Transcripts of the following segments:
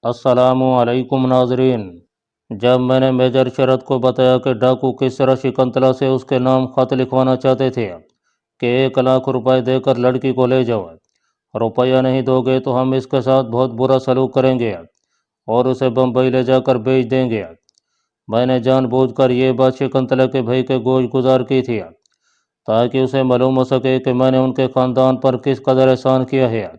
अस्सलामु अलैकुम नाजरीन। जब मैंने मेजर शरद को बताया कि डाकू किस तरह शिकंतला से उसके नाम खत लिखवाना चाहते थे कि 1 लाख रुपए देकर लड़की को ले जाओ, रुपया नहीं दोगे तो हम इसके साथ बहुत बुरा सलूक करेंगे और उसे बम्बई ले जाकर बेच देंगे, मैंने जानबूझकर ये बात शिकंतला के भाई के गोश गुजार की थी ताकि उसे मालूम हो सके कि मैंने उनके ख़ानदान पर किस कदर एहसान किया है।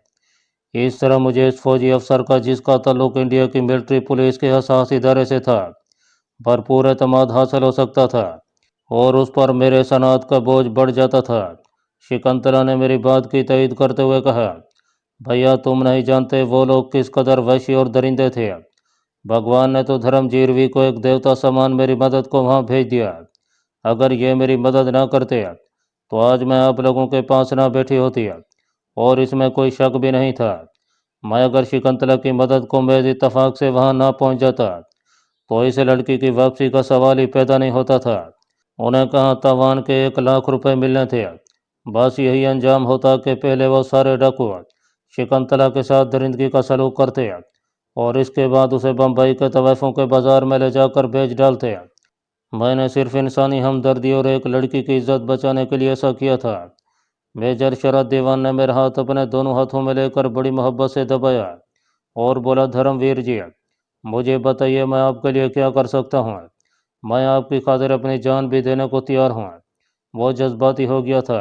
इस तरह मुझे इस फौजी अफसर का, जिसका ताल्लुक इंडिया की मिलिट्री पुलिस के हसास इदारे से था, भरपूर एतमाद हासिल हो सकता था और उस पर मेरे सनात का बोझ बढ़ जाता था। शिकंतला ने मेरी बात की तईद करते हुए कहा, भैया तुम नहीं जानते वो लोग किस कदर वहशी और दरिंदे थे। भगवान ने तो धर्मजीरवी को एक देवता समान मेरी मदद को वहाँ भेज दिया। अगर ये मेरी मदद ना करते तो आज मैं आप लोगों के पास ना बैठी होती और इसमें कोई शक भी नहीं था। मैं अगर शिकंतला की मदद को मेरे इत्तफाक से वहाँ ना पहुँच जाता तो इस लड़की की वापसी का सवाल ही पैदा नहीं होता था। उन्हें कहाँ तावान के 1 लाख रुपए मिलने थे। बस यही अंजाम होता कि पहले वो सारे डाकू शिकंतला के साथ दरिंदगी का सलूक करते और इसके बाद उसे बम्बई के तवाइफों के बाज़ार में ले जाकर बेच डालते। मैंने सिर्फ इंसानी हमदर्दी और एक लड़की की इज्जत बचाने के लिए ऐसा किया था। मेजर शरद दीवान ने मेरा हाथ अपने दोनों हाथों में लेकर बड़ी मोहब्बत से दबाया और बोला, धर्मवीर जी, मुझे बताइए मैं आपके लिए क्या कर सकता हूँ। मैं आपकी खातिर अपनी जान भी देने को तैयार हूँ। वो जज्बाती हो गया था,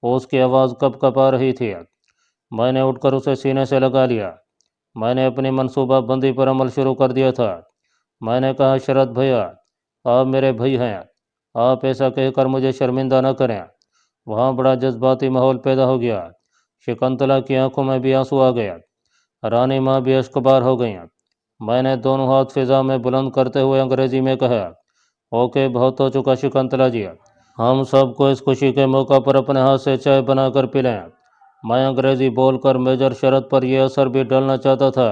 उसकी आवाज़ कप कपा रही थी। मैंने उठकर उसे सीने से लगा लिया। मैंने अपनी मनसूबा बंदी पर अमल शुरू कर दिया था। मैंने कहा, शरद भैया, आप मेरे भाई हैं, आप ऐसा कहकर मुझे शर्मिंदा न करें। वहाँ बड़ा जज्बाती माहौल पैदा हो गया। शिकंतला की आंखों में भी आंसू आ गया, रानी माँ भी अश्कबार हो गईं। मैंने दोनों हाथ फिजा में बुलंद करते हुए अंग्रेजी में कहा, ओके, बहुत हो चुका शिकंतला जी, हम सबको इस खुशी के मौका पर अपने हाथ से चाय बनाकर पिलाएं। मैं अंग्रेजी बोलकर मेजर शरद पर यह असर भी डालना चाहता था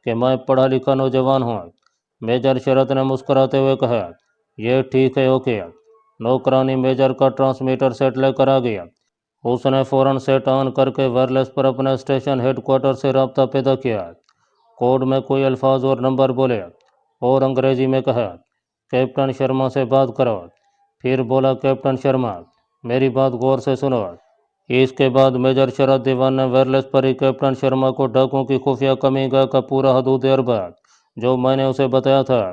कि मैं पढ़ा लिखा नौजवान हूँ। मेजर शरद ने मुस्कुराते हुए कहा, यह ठीक है, ओके। नौकरानी मेजर का ट्रांसमीटर सेट लेकर आ गया। उसने फ़ौरन सेट ऑन करके वायरलेस पर अपने स्टेशन हेडक्वार्टर से रब्ता पैदा किया। कोड में कोई अल्फाज और नंबर बोले और अंग्रेजी में कहा, कैप्टन शर्मा से बात करो। फिर बोला, कैप्टन शर्मा, मेरी बात गौर से सुनो। इसके बाद मेजर शरद दीवान ने वायरलेस पर ही कैप्टन शर्मा को डाकुओं की खुफिया कमीगाह का पूरा हदूद अरबा जो मैंने उसे बताया था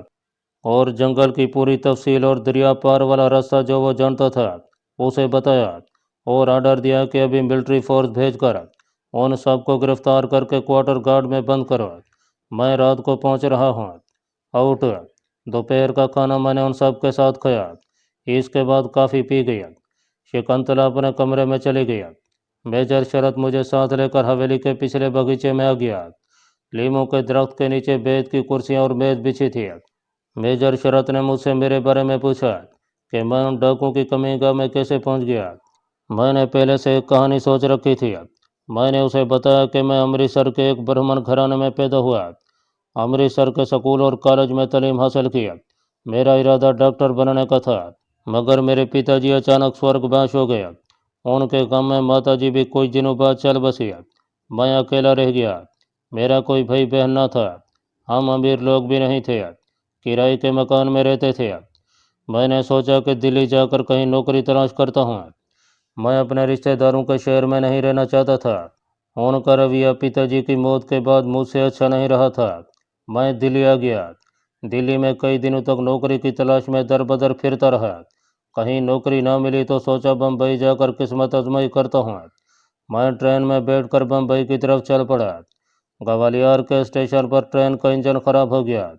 और जंगल की पूरी तफसील और दरिया पार वाला रास्ता जो वो जानता था उसे बताया और आर्डर दिया कि अभी मिलिट्री फोर्स भेजकर उन सबको गिरफ्तार करके क्वार्टर गार्ड में बंद करो। मैं रात को पहुंच रहा हूं। आउट। दोपहर का खाना मैंने उन सब के साथ खाया। इसके बाद काफ़ी पी गया। शिकंतला अपने कमरे में चली गया। मेजर शरद मुझे साथ लेकर हवेली के पिछले बगीचे में आ गया। लीमों के दरख्त के नीचे बेत की कुर्सियां और मेज बिछी थी। मेजर शरद ने मुझसे मेरे बारे में पूछा कि मैं उन डाकुओं की कमीगाह में कैसे पहुंच गया। मैंने पहले से एक कहानी सोच रखी थी। मैंने उसे बताया कि मैं अमृतसर के एक ब्राह्मण घराने में पैदा हुआ, अमृतसर के स्कूल और कॉलेज में तालीम हासिल की। मेरा इरादा डॉक्टर बनने का था, मगर मेरे पिताजी अचानक स्वर्गवास हो गए। उनके गम में माताजी भी कुछ दिनों बाद चल बसी। मैं अकेला रह गया। मेरा कोई भाई बहन न था। हम अमीर लोग भी नहीं थे, किराए के मकान में रहते थे। मैंने सोचा कि दिल्ली जाकर कहीं नौकरी तलाश करता हूँ। मैं अपने रिश्तेदारों के शहर में नहीं रहना चाहता था। उनका रवैया पिताजी की मौत के बाद मुझसे अच्छा नहीं रहा था। मैं दिल्ली आ गया। दिल्ली में कई दिनों तक नौकरी की तलाश में दर बदर फिरता रहा। कहीं नौकरी ना मिली तो सोचा बम्बई जाकर किस्मत आजमाई करता हूँ। मैं ट्रेन में बैठकर बम्बई की तरफ चल पड़ा। ग्वालियर के स्टेशन पर ट्रेन का इंजन खराब हो गया।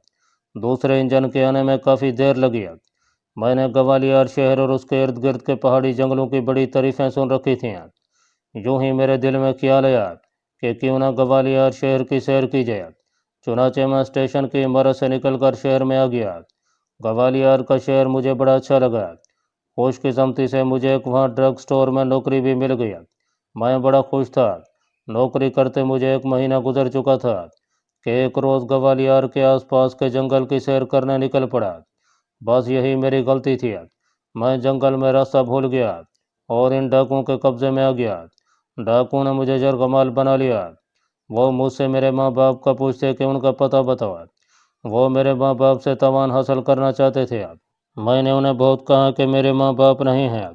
दूसरे इंजन के आने में काफ़ी देर लगी। मैंने ग्वालियर शहर और उसके इर्द गिर्द के पहाड़ी जंगलों की बड़ी तारीफ़ें सुन रखी थीं। यूं ही मेरे दिल में ख्याल आया कि क्यों ना ग्वालियर शहर की सैर की जाए। चुनाचे मैं स्टेशन की इमारत से निकलकर शहर में आ गया। ग्वालियर का शहर मुझे बड़ा अच्छा लगा। खुशकिस्मती से मुझे एक वहाँ ड्रग स्टोर में नौकरी भी मिल गई। मैं बड़ा खुश था। नौकरी करते मुझे 1 महीना गुजर चुका था कि एक रोज़ ग्वालियर के आसपास के जंगल की सैर करने निकल पड़ा। बस यही मेरी गलती थी। मैं जंगल में रास्ता भूल गया और इन डाकुओं के कब्जे में आ गया। डाकुओं ने मुझे जरगमाल बना लिया। وہ مجھ سے میرے ماں باپ کا پوچھتے کہ ان کا پتہ بتاؤ۔ وہ میرے ماں باپ سے توان حاصل کرنا چاہتے تھے۔ میں نے انہیں بہت کہا کہ میرے ماں باپ نہیں ہیں،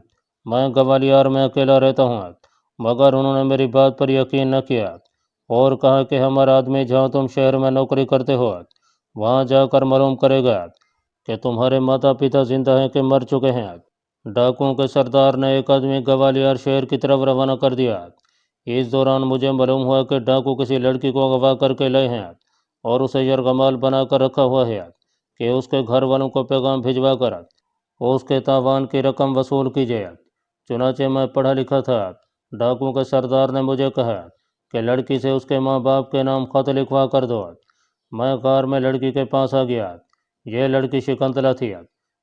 میں گوالیار میں اکیلا رہتا ہوں، مگر انہوں نے میری بات پر یقین نہ کیا اور کہا کہ ہمارا آدمی جہاں تم شہر میں نوکری کرتے ہو وہاں جا کر معلوم کرے گا کہ تمہارے ماتا پتا زندہ ہیں کہ مر چکے ہیں۔ ڈاکوؤں کے سردار نے ایک آدمی گوالیار شہر کی طرف روانہ کر دیا۔ اس دوران مجھے معلوم ہوا کہ ڈاکو کسی لڑکی کو اغوا کر کے لائے ہیں اور اسے یرغمال بنا کر رکھا ہوا ہے کہ اس کے گھر والوں کو پیغام بھجوا کر اس کے تاوان کی رقم وصول کی جائے۔ چنانچہ میں پڑھا لکھا تھا۔ ڈاکو کے سردار نے مجھے کہا کہ لڑکی سے اس کے ماں باپ کے نام خط لکھوا کر دو۔ میں غار میں لڑکی کے پاس آ گیا۔ یہ لڑکی شکنتلا تھی۔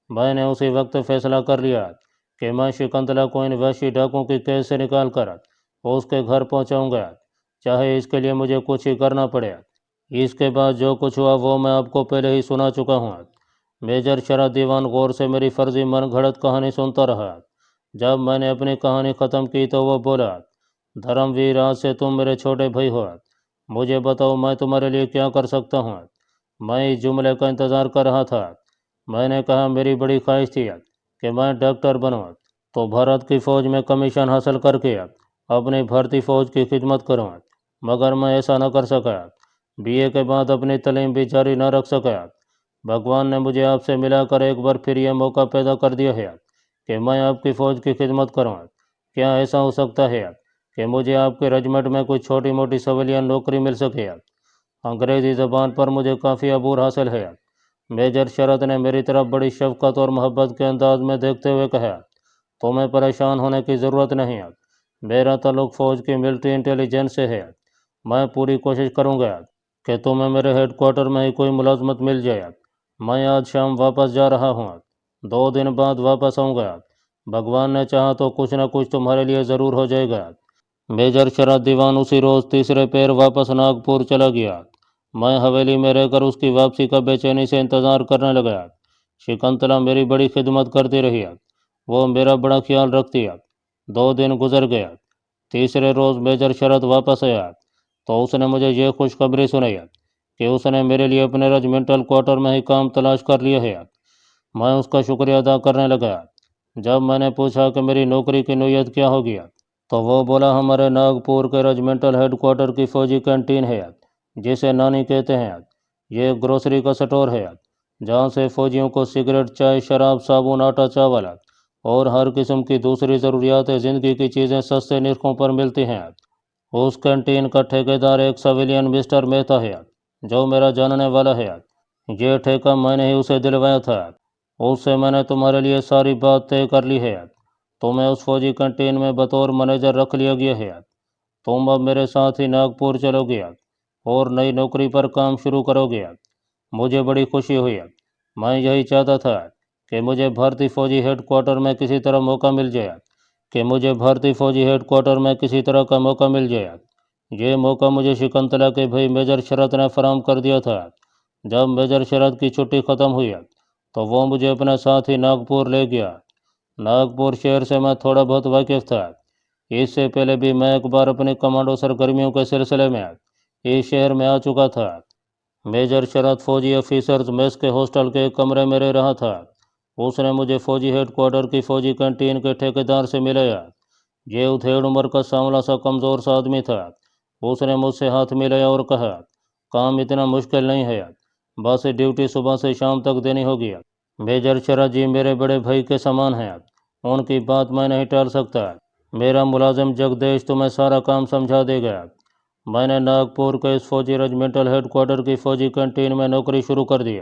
میں نے اسی وقت فیصلہ کر لیا کہ میں شکنتلا کو ان وحشی ڈاکوؤں کی قید سے نکال کر اس کے گھر پہنچاؤں گا، چاہے اس کے لیے مجھے کچھ ہی کرنا پڑے۔ اس کے بعد جو کچھ ہوا وہ میں آپ کو پہلے ہی سنا چکا ہوں۔ میجر شرح دیوان غور سے میری فرضی من گھڑت کہانی سنتا رہا۔ جب میں نے اپنی کہانی ختم کی تو وہ بولا، دھرم ویر، آج سے تم میرے چھوٹے بھائی ہو، مجھے بتاؤ میں تمہارے لیے کیا کر سکتا ہوں۔ میں اس جملے کا انتظار کر رہا تھا۔ میں نے کہا میری بڑی خواہش تھی کہ میں ڈاکٹر بنوں تو بھارت کی فوج میں کمیشن حاصل کر کے اپنی بھارتی فوج کی خدمت کروں، مگر میں ایسا نہ کر سکا۔ بی اے کے بعد اپنی تعلیم بھی جاری نہ رکھ سکا۔ بھگوان نے مجھے آپ سے ملا کر ایک بار پھر یہ موقع پیدا کر دیا ہے کہ میں آپ کی فوج کی خدمت کروں۔ کیا ایسا ہو سکتا ہے کہ مجھے آپ کے رجمنٹ میں کوئی چھوٹی موٹی سویلین نوکری مل سکے؟ انگریزی زبان پر مجھے کافی عبور حاصل ہے۔ میجر شرط نے میری طرف بڑی شفقت اور محبت کے انداز میں دیکھتے ہوئے کہا، تمہیں پریشان ہونے کی ضرورت نہیں ہے، میرا تعلق فوج کی ملٹری انٹیلیجنس سے ہے۔ میں پوری کوشش کروں گا کہ تمہیں میرے ہیڈ کوارٹر میں ہی کوئی ملازمت مل جائے۔ میں آج شام واپس جا رہا ہوں، 2 دن بعد واپس آؤں گا۔ بھگوان نے چاہا تو کچھ نہ کچھ تمہارے لیے ضرور ہو جائے گا۔ میجر شرح دیوان اسی روز تیسرے پیر واپس ناگپور چلا گیا۔ میں حویلی میں رہ کر اس کی واپسی کا بے چینی سے انتظار کرنے لگا۔ شکنتلا میری بڑی خدمت کرتی رہی، وہ میرا بڑا خیال رکھتی۔ 2 دن گزر گیا۔ تیسرے روز میجر شرط واپس آیا تو اس نے مجھے یہ خوشخبری سنائی کہ اس نے میرے لیے اپنے رجمنٹل کوارٹر میں ہی کام تلاش کر لیا ہے۔ میں اس کا شکریہ ادا کرنے لگا۔ جب میں نے پوچھا کہ میری نوکری کی نوعیت کیا ہوگی تو وہ بولا، ہمارے ناگپور کے رجمنٹل ہیڈ کوارٹر کی فوجی کینٹین ہے جسے نانی کہتے ہیں۔ یہ گروسری کا سٹور ہے جہاں سے فوجیوں کو سگریٹ، چائے، شراب، صابن، آٹا، چاول اور ہر قسم کی دوسری ضروریات زندگی کی چیزیں سستے نرخوں پر ملتی ہیں۔ اس کینٹین کا ٹھیکیدار ایک سویلین مسٹر مہتا ہے جو میرا جاننے والا ہے۔ یہ ٹھیکہ میں نے ہی اسے دلوایا تھا۔ اس سے میں نے تمہارے لیے ساری بات طے کر لی ہے۔ تمہیں اس فوجی کینٹین میں بطور منیجر رکھ لیا گیا ہے۔ تم اب میرے ساتھ ہی ناگپور چلو گے اور نئی نوکری پر کام شروع کرو گے۔ مجھے بڑی خوشی ہوئی۔ میں یہی چاہتا تھا کہ مجھے بھارتی فوجی ہیڈ کوارٹر میں کسی طرح موقع مل جائے کا موقع مل جائے۔ یہ موقع مجھے شکنتلا کے بھائی میجر شرط نے فراہم کر دیا تھا۔ جب میجر شرط کی چھٹی ختم ہوئی تو وہ مجھے اپنے ساتھ ہی ناگپور لے گیا۔ ناگپور شہر سے میں تھوڑا بہت واقف تھا۔ اس سے پہلے بھی میں ایک بار اپنی کمانڈو سرگرمیوں کے سلسلے میں اس شہر میں آ چکا تھا۔ میجر شرط فوجی آفیسرز میس کے ہاسٹل کے ایک کمرے میں رہ رہا تھا۔ اس نے مجھے فوجی ہیڈ کوارٹر کی فوجی کینٹین کے ٹھیکیدار سے ملایا۔ یہ ادھیڑ عمر کا سانولا سا کمزور سا آدمی تھا۔ اس نے مجھ سے ہاتھ ملایا اور کہا، کام اتنا مشکل نہیں ہے، بس ڈیوٹی صبح سے شام تک دینی ہوگی۔ میجر شرط جی میرے بڑے بھائی کے سامان ہیں، ان کی بات میں نہیں ٹال سکتا۔ میرا ملازم جگدیش تمہیں سارا کام سمجھا دے گا۔ میں نے ناگپور کے اس فوجی رجمنٹل ہیڈ کوارٹر کی فوجی کینٹین میں نوکری شروع کر دی۔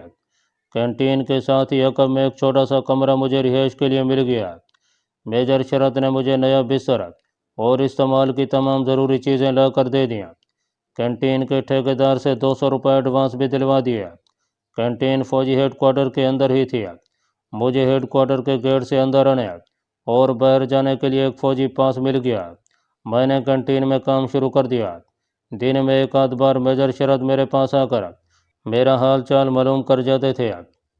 کینٹین کے ساتھ ہی عقب میں ایک چھوٹا سا کمرہ مجھے رہائش کے لیے مل گیا۔ میجر شرط نے مجھے نیا بستر اور استعمال کی تمام ضروری چیزیں لا کر دے دیں۔ کینٹین کے ٹھیکیدار سے 200 روپے ایڈوانس بھی دلوا دیا۔ کینٹین فوجی ہیڈ کوارٹر کے اندر ہی تھی۔ مجھے ہیڈ کوارٹر کے گیٹ سے اندر آنے اور باہر جانے کے لیے ایک فوجی پاس مل گیا۔ میں نے کینٹین میں کام شروع کر دیا۔ دن میں ایک آدھ بار میجر شرط میرے پاس آ کر میرا حال چال معلوم کر جاتے تھے۔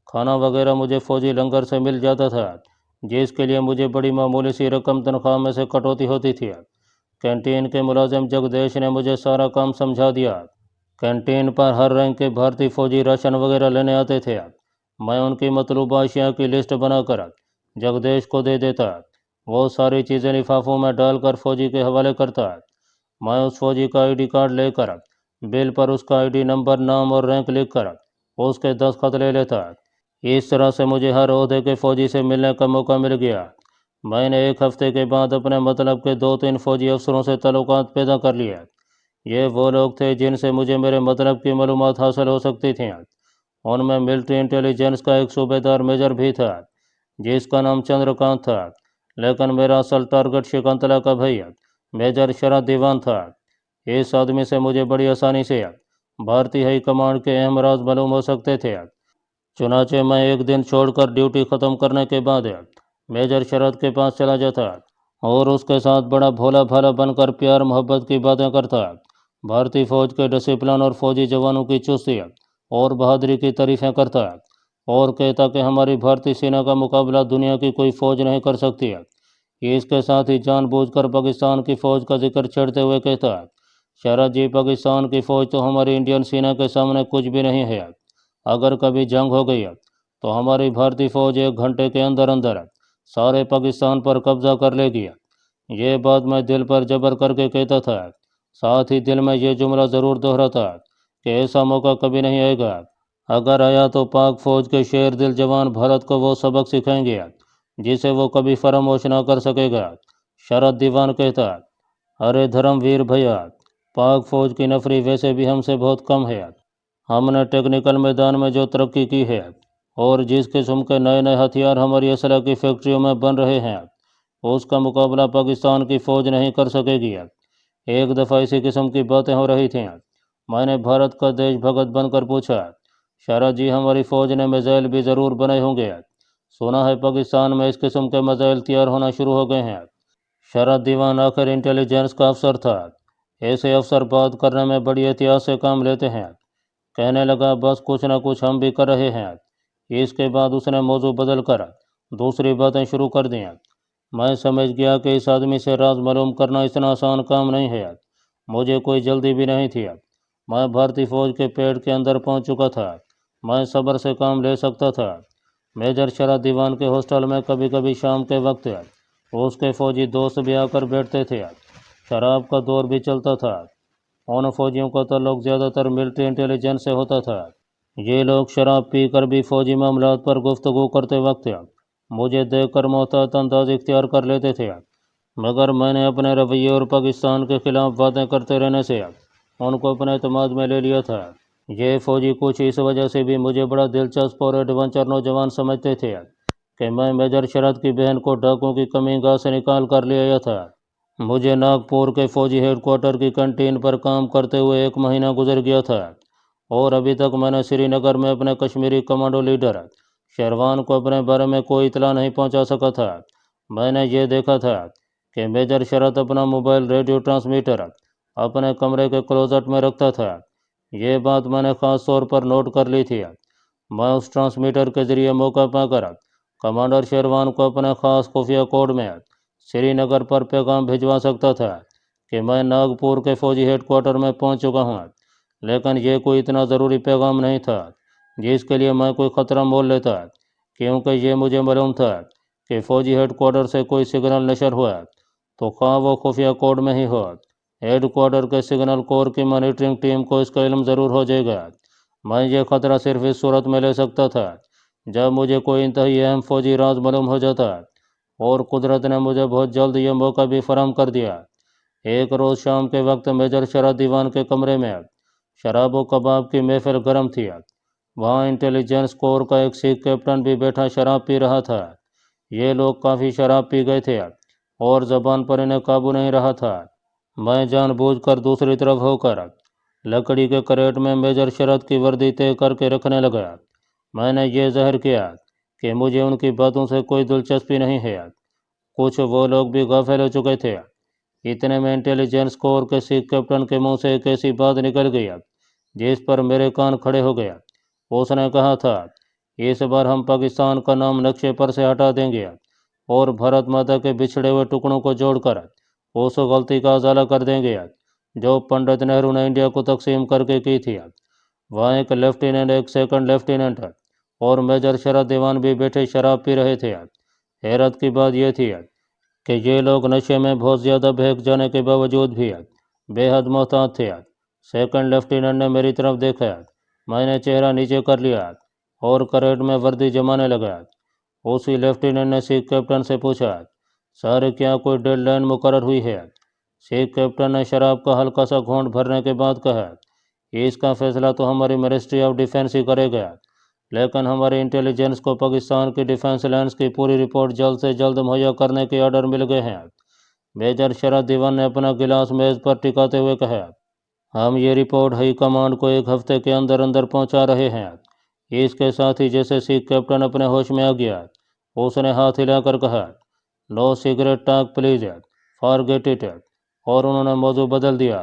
کھانا وغیرہ مجھے فوجی لنگر سے مل جاتا تھا، جس کے لیے مجھے بڑی معمولی سی رقم تنخواہ میں سے کٹوتی ہوتی تھی۔ कैंटीन के मुलाजिम जगदीश ने मुझे सारा काम समझा दिया। कैंटीन पर हर रैंक के भारतीय फौजी राशन वगैरह लेने आते थे। मैं उनकी मतलूबा अशिया की लिस्ट बनाकर जगदीश को दे देता। वो सारी चीज़ें लिफाफों में डालकर फौजी के हवाले करता। मैं उस फौजी का आईडी कार्ड लेकर बिल पर उसका आईडी नंबर, नाम और रैंक लिखकर उसके दस्तखत ले लेता। इस तरह से मुझे हर ओहदे के फौजी से मिलने का मौका मिल गया। मैंने एक हफ्ते के बाद अपने मतलब के 2-3 फौजी अफसरों से ताल्लुकात पैदा कर लिए। ये वो लोग थे जिनसे मुझे मेरे मतलब की मालूमात हासिल हो सकती थीं। उनमें मिलिट्री इंटेलिजेंस का एक सूबेदार मेजर भी था जिसका नाम चंद्रकांत था, लेकिन मेरा असल टारगेट शकुंतला का भैया मेजर शरद दीवान था। इस आदमी से मुझे बड़ी आसानी से भारतीय हाई कमांड के अहम राज मालूम हो सकते थे। चुनाचे मैं एक दिन छोड़कर ड्यूटी ख़त्म करने के बाद मेजर शरद के पास चला जाता और उसके साथ बड़ा भोला भाला बनकर प्यार मोहब्बत की बातें करता। भारतीय फ़ौज के डिसिप्लिन और फौजी जवानों की चुस्ती और बहादुरी की तारीफ़ें करता और कहता कि हमारी भारतीय सेना का मुकाबला दुनिया की कोई फ़ौज नहीं कर सकती है। इसके साथ ही जानबूझकर पाकिस्तान की फ़ौज का जिक्र छेड़ते हुए कहता, शरद जी, पाकिस्तान की फ़ौज तो हमारी इंडियन सेना के सामने कुछ भी नहीं है। अगर कभी जंग हो गई तो हमारी भारतीय फ़ौज 1 घंटे के अंदर अंदर सारे पाकिस्तान पर कब्जा कर लेगी। ये बात मैं दिल पर जबर करके कहता था। साथ ही दिल में ये जुमला ज़रूर दोहराता कि ऐसा मौका कभी नहीं आएगा। अगर आया तो पाक फ़ौज के शेर दिल जवान भारत को वो सबक सिखाएंगे जिसे वो कभी फरामोश ना कर सकेगा। शरद दीवान कहता, अरे धर्मवीर भैया, पाक फ़ौज की नफरी वैसे भी हमसे बहुत कम है। हमने टेक्निकल मैदान में जो तरक्की की है और जिस किस्म के नए नए हथियार हमारी असलह की फैक्ट्रियों में बन रहे हैं, उसका मुकाबला पाकिस्तान की फ़ौज नहीं कर सकेगी। एक दफ़ा इसी किस्म की बातें हो रही थीं। मैंने भारत का देशभक्त बनकर पूछा, शरद जी, हमारी फ़ौज ने मिसाइल भी ज़रूर बनाए होंगे। सुना है पाकिस्तान में इस किस्म के मिसाइल तैयार होना शुरू हो गए हैं। शरद दीवान आखिर इंटेलिजेंस का अफसर था। ऐसे अफसर बात करने में बड़ी एहतियात से काम लेते हैं। कहने लगा, बस कुछ ना कुछ हम भी कर रहे हैं। इसके बाद उसने मौजू बदल कर दूसरी बातें शुरू कर दी। मैं समझ गया कि इस आदमी से राज मालूम करना इतना आसान काम नहीं है। मुझे कोई जल्दी भी नहीं थी। मैं भारतीय फ़ौज के पेड़ के अंदर पहुंच चुका था। मैं सब्र से काम ले सकता था। मेजर शरद दीवान के हॉस्टल में कभी कभी शाम के वक्त उसके फौजी दोस्त भी आकर बैठते थे। शराब का दौर भी चलता था। उन फौजियों का ताल्लुक ज़्यादातर मिलिट्री इंटेलिजेंस से होता था। ये लोग शराब पीकर भी फौजी मामलात पर गुफ्तगू करते वक्त मुझे देखकर मोहतात अंदाज इख्तियार कर लेते थे, मगर मैंने अपने रवैये और पाकिस्तान के खिलाफ बातें करते रहने से उनको अपने एतमाद में ले लिया था। ये फौजी कुछ इस वजह से भी मुझे बड़ा दिलचस्प और एडवेंचर नौजवान समझते थे कि मैं मेजर शरद की बहन को डाकुओं की कमीगाह से निकाल कर ले आया था। मुझे नागपुर के फौजी हेडक्वार्टर की कैंटीन पर काम करते हुए 1 महीना गुजर गया था और अभी तक मैंने श्रीनगर में अपने कश्मीरी कमांडो लीडर शेरवान को अपने बारे में कोई इतला नहीं पहुंचा सका था। मैंने ये देखा था कि मेजर शरद अपना मोबाइल रेडियो ट्रांसमीटर अपने कमरे के क्लोजेट में रखता था। ये बात मैंने ख़ास तौर पर नोट कर ली थी। मैं उस ट्रांसमीटर के ज़रिए मौका पाकर कमांडर शेरवान को अपने ख़ास खुफिया कोड में श्रीनगर पर पैगाम भिजवा सकता था कि मैं नागपुर के फौजी हेडक्वार्टर में पहुंच चुका हूं। लेकिन ये कोई इतना ज़रूरी पैगाम नहीं था जिसके लिए मैं कोई ख़तरा मोल लेता, क्योंकि ये मुझे मालूम था कि फ़ौजी हेडक्वार्टर से कोई सिग्नल नशर हुआ तो खा वो खुफिया कोड में ही हो, हेडक्वार्टर के सिग्नल कोर की मॉनिटरिंग टीम को इसका इल्म ज़रूर हो जाएगा। मैं ये ख़तरा सिर्फ इस सूरत में ले सकता था जब मुझे कोई इंतहाई अहम फ़ौजी राज मालूम हो जाता, और कुदरत ने मुझे बहुत जल्द ये मौका भी फराहम कर दिया। एक रोज़ शाम के वक्त मेजर शरद दीवान के कमरे में शराब व कबाब की महफिल गर्म थी। वहाँ इंटेलिजेंस कोर का एक सिख कैप्टन भी बैठा शराब पी रहा था। ये लोग काफ़ी शराब पी गए थे और ज़बान पर इन्हें काबू नहीं रहा था। मैं जानबूझकर दूसरी तरफ होकर लकड़ी के करेट में मेजर शरद की वर्दी तय करके रखने लगा। मैंने ये ज़ाहिर किया कि मुझे उनकी बातों से कोई दिलचस्पी नहीं है। कुछ वो लोग भी गाफिल हो चुके थे। इतने में इंटेलिजेंस कोर के सिख कैप्टन के मुंह से एक ऐसी बात निकल गई जिस पर मेरे कान खड़े हो गए। उसने कहा था, इस बार हम पाकिस्तान का नाम नक्शे पर से हटा देंगे और भारत माता के बिछड़े हुए टुकड़ों को जोड़कर उस गलती का उजाला कर देंगे जो पंडित नेहरू ने इंडिया को तकसीम करके की थी। वहाँ एक लेफ्टिनेंट, एक सेकंड लेफ्टिनेंट और मेजर शरद दीवान भी बैठे शराब पी रहे थे। हैरत की बात यह थी कि ये लोग नशे में बहुत ज़्यादा बहक जाने के बावजूद भी बेहद मोहतात थे। सेकंड लेफ्टिनेंट ने मेरी तरफ देखा। मैंने चेहरा नीचे कर लिया और करेट में वर्दी जमाने लगा। उसी लेफ्टिनेंट ने सिख कैप्टन से पूछा, सर क्या कोई डेडलाइन मुकर्रर हुई है? सिख कैप्टन ने शराब का हल्का सा घूंट भरने के बाद कहा, इसका फैसला तो हमारी मिनिस्ट्री ऑफ डिफेंस ही करेगा, लेकिन हमारे इंटेलिजेंस को पाकिस्तान की डिफेंस लाइन्स की पूरी रिपोर्ट जल्द से जल्द मुहैया करने के ऑर्डर मिल गए हैं। मेजर शरद दीवान ने अपना गिलास मेज पर टिकाते हुए कहा, हम ये रिपोर्ट हाई कमांड को एक हफ्ते के अंदर अंदर पहुंचा रहे हैं। इसके साथ ही जैसे सिख कैप्टन अपने होश में आ गया, उसने हाथ हिलाकर कहा, no cigarette talk please, forget it, और उन्होंने मौजू बदल दिया।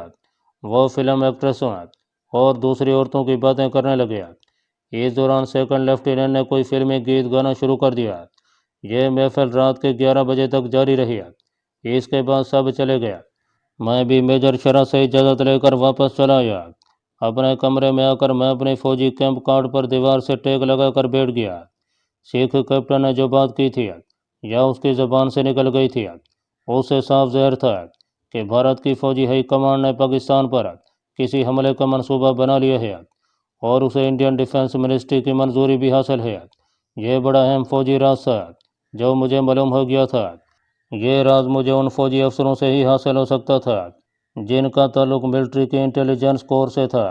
वो फिल्म एक्ट्रेसों और दूसरी औरतों की बातें करने लगे। इस दौरान सेकंड लेफ्टिनेंट ने कोई फिल्मी गीत गाना शुरू कर दिया। यह महफिल रात के 11 बजे तक जारी रही। इसके बाद सब चले गए। मैं भी मेजर शरद से इजाज़त लेकर वापस चला आया। अपने कमरे में आकर मैं अपनी फौजी कैंप कार्ड पर दीवार से टेक लगाकर बैठ गया। सिख कैप्टन ने जो बात की थी या उसकी ज़बान से निकल गई थी, उससे साफ ज़ाहिर था कि भारत की फौजी हाई कमांड ने पाकिस्तान पर किसी हमले का मंसूबा बना लिया है और उसे इंडियन डिफेंस मिनिस्ट्री की मंजूरी भी हासिल है। यह बड़ा अहम फौजी राज था जो मुझे मालूम हो गया था। ये राज मुझे उन फौजी अफसरों से ही हासिल हो सकता था जिनका ताल्लुक मिलिट्री के इंटेलिजेंस कोर से था।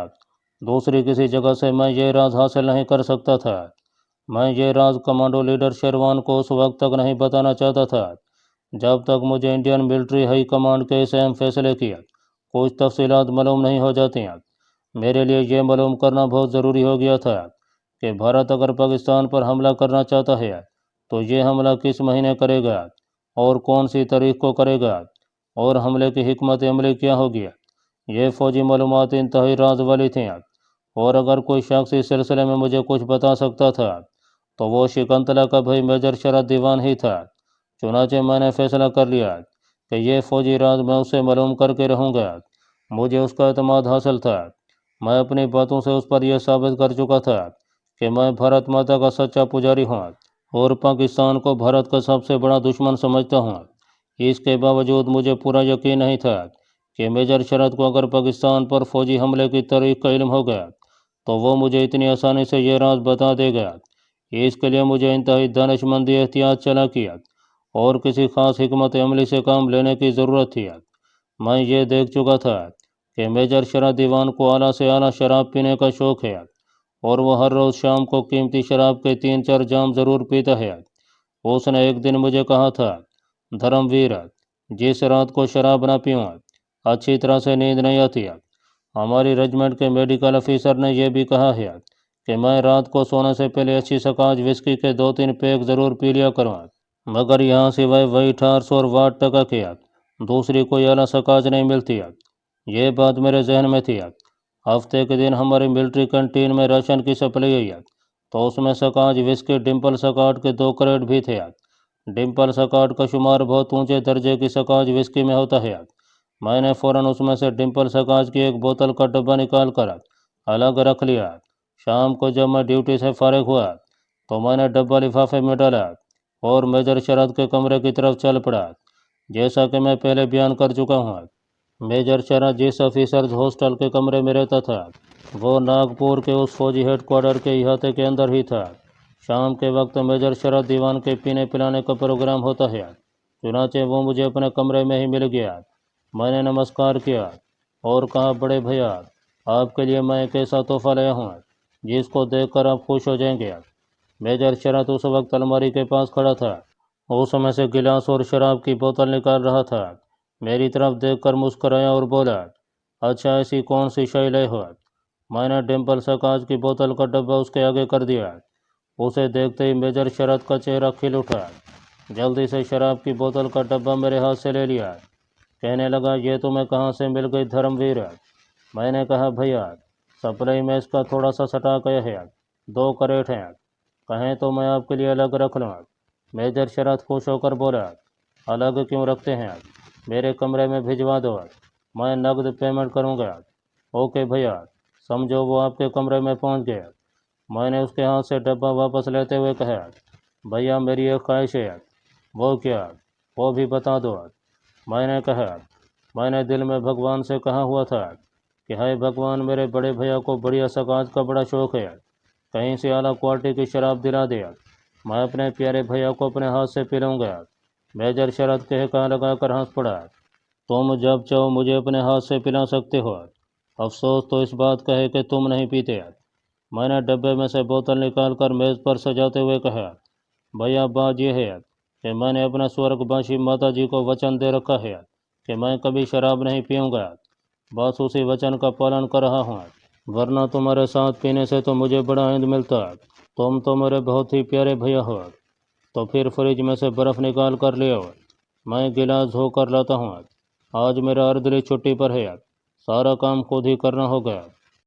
दूसरी किसी जगह से मैं ये राज हासिल नहीं कर सकता था। मैं ये राज कमांडो लीडर शेरवान को उस वक्त तक नहीं बताना चाहता था जब तक मुझे इंडियन मिलिट्री हाई कमांड के इस अहम फैसले की कुछ तफसीलात मालूम नहीं हो जाती। मेरे लिए ये मालूम करना बहुत ज़रूरी हो गया था कि भारत अगर पाकिस्तान पर हमला करना चाहता है तो ये हमला किस महीने करेगा और कौन सी तारीख को करेगा और हमले की हिकमत अमली क्या होगी। ये फ़ौजी मालूमात इंतहाई राज वाली थीं और अगर कोई शख्स इस सिलसिले में मुझे कुछ बता सकता था तो वो शिकंतला का भाई मेजर शरद दीवान ही था। चुनाचे मैंने फैसला कर लिया कि ये फ़ौजी राज मैं उसे मालूम करके रहूँगा। मुझे उसका एतमाद हासिल था। मैं अपनी बातों से उस पर यह साबित कर चुका था कि मैं भारत माता का सच्चा पुजारी हूँ और पाकिस्तान को भारत का सबसे बड़ा दुश्मन समझता हूँ। इसके बावजूद मुझे पूरा यकीन नहीं था कि मेजर शरद को अगर पाकिस्तान पर फौजी हमले की तारीख का इल्म हो गया तो वो मुझे इतनी आसानी से यह राज बता देगा। इसके लिए मुझे इंतहाई दानिशमंदी, एहतियात, चालाकी और किसी खास हिकमत अमली से काम लेने की ज़रूरत थी। मैं ये देख चुका था कि मेजर शरद दीवान को आला से आला शराब पीने का शौक़ है और वह हर रोज़ शाम को कीमती शराब के 3-4 जाम ज़रूर पीता है। उसने एक दिन मुझे कहा था, धर्मवीर, जिस रात को शराब ना पीऊँ अच्छी तरह से नींद नहीं आती। हमारी रेजिमेंट के मेडिकल ऑफिसर ने यह भी कहा है कि मैं रात को सोने से पहले अच्छी सकाज विस्की के 2-3 पैक ज़रूर पी लिया करूँ, मगर यहाँ सिवाय व्हाइट हार्स और वाट टका के दूसरी कोई आला सकाज नहीं मिलती। ये बात मेरे जहन में थी। हफ्ते के दिन हमारी मिलिट्री कैंटीन में राशन की सप्लाई आई तो उसमें सकाज विस्की डिम्पल सकाट के 2 क्रेट भी थे। डिम्पल सकाट का शुमार बहुत ऊंचे दर्जे की सकाज विस्की में होता है। मैंने फ़ौरन उसमें से डिम्पल सकाज की एक बोतल का डब्बा निकाल कर अलग रख लिया। शाम को जब मैं ड्यूटी से फारिग हुआ तो मैंने डब्बा लिफाफे में डाला और मेजर शरद के कमरे की तरफ चल पड़ा। जैसा कि मैं पहले बयान कर चुका हूँ, मेजर शरद जिस ऑफिसर्स हॉस्टल के कमरे में रहता था वो नागपुर के उस फौजी हेडक्वार्टर के इहाते के अंदर ही था। शाम के वक्त मेजर शरद दीवान के पीने पिलाने का प्रोग्राम होता है। चुनाचे वो मुझे अपने कमरे में ही मिल गया। मैंने नमस्कार किया और कहा, बड़े भैया, आपके लिए मैं एक ऐसा तोहफा लाया हूँ जिसको देखकर आप खुश हो जाएंगे। मेजर शरद उस वक्त अलमारी के पास खड़ा था। उसमें से गिलास और शराब की बोतल निकाल रहा था। मेरी तरफ देखकर मुस्कराया और बोला, अच्छा, ऐसी कौन सी शय लाए हो? मैंने डिम्पल सकाज की बोतल का डब्बा उसके आगे कर दिया। उसे देखते ही मेजर शरद का चेहरा खिल उठा। जल्दी से शराब की बोतल का डब्बा मेरे हाथ से ले लिया। कहने लगा, ये तुम्हें कहाँ से मिल गई धर्मवीर? मैंने कहा, भैया, सप्लाई में इसका थोड़ा सा स्टॉक आया है, 2 क्रेट हैं, कहें तो मैं आपके लिए अलग रख लूँ। मेजर शरद खुश होकर बोला, अलग क्यों रखते हैं? मेरे कमरे में भिजवा दो, मैं नकद पेमेंट करूँगा। ओके भैया, समझो वो आपके कमरे में पहुँच गया। मैंने उसके हाथ से डब्बा वापस लेते हुए कहा, भैया मेरी एक ख्वाहिश है। वो क्या? वो भी बता दो। मैंने कहा, मैंने दिल में भगवान से कहा हुआ था कि हाय भगवान, मेरे बड़े भैया को बढ़िया सगात का बड़ा शौक़ है, कहीं से आला क्वालिटी की शराब दिला दिया, मैं अपने प्यारे भैया को अपने हाथ से पिलाऊंगा। मेजर शरद कह लगा कर हंस पड़ा, तुम जब चाहो मुझे अपने हाथ से पिला सकते हो, अफसोस तो इस बात का है कि तुम नहीं पीते। मैंने डब्बे में से बोतल निकाल कर मेज़ पर सजाते हुए कहा, भैया बात यह है कि मैंने अपना स्वर्गवासी माता जी को वचन दे रखा है कि मैं कभी शराब नहीं पीऊँगा। बस उसी वचन का पालन कर रहा हूँ, वरना तुम्हारे साथ पीने से तो मुझे बड़ा आनंद मिलता। तुम तो मेरे बहुत ही प्यारे भैया हो। तो फिर फ्रिज में से बर्फ़ निकाल कर ले आओ, मैं गिलास धो कर लाता हूँ। आज मेरा अर्दली छुट्टी पर है, सारा काम खुद ही करना होगा।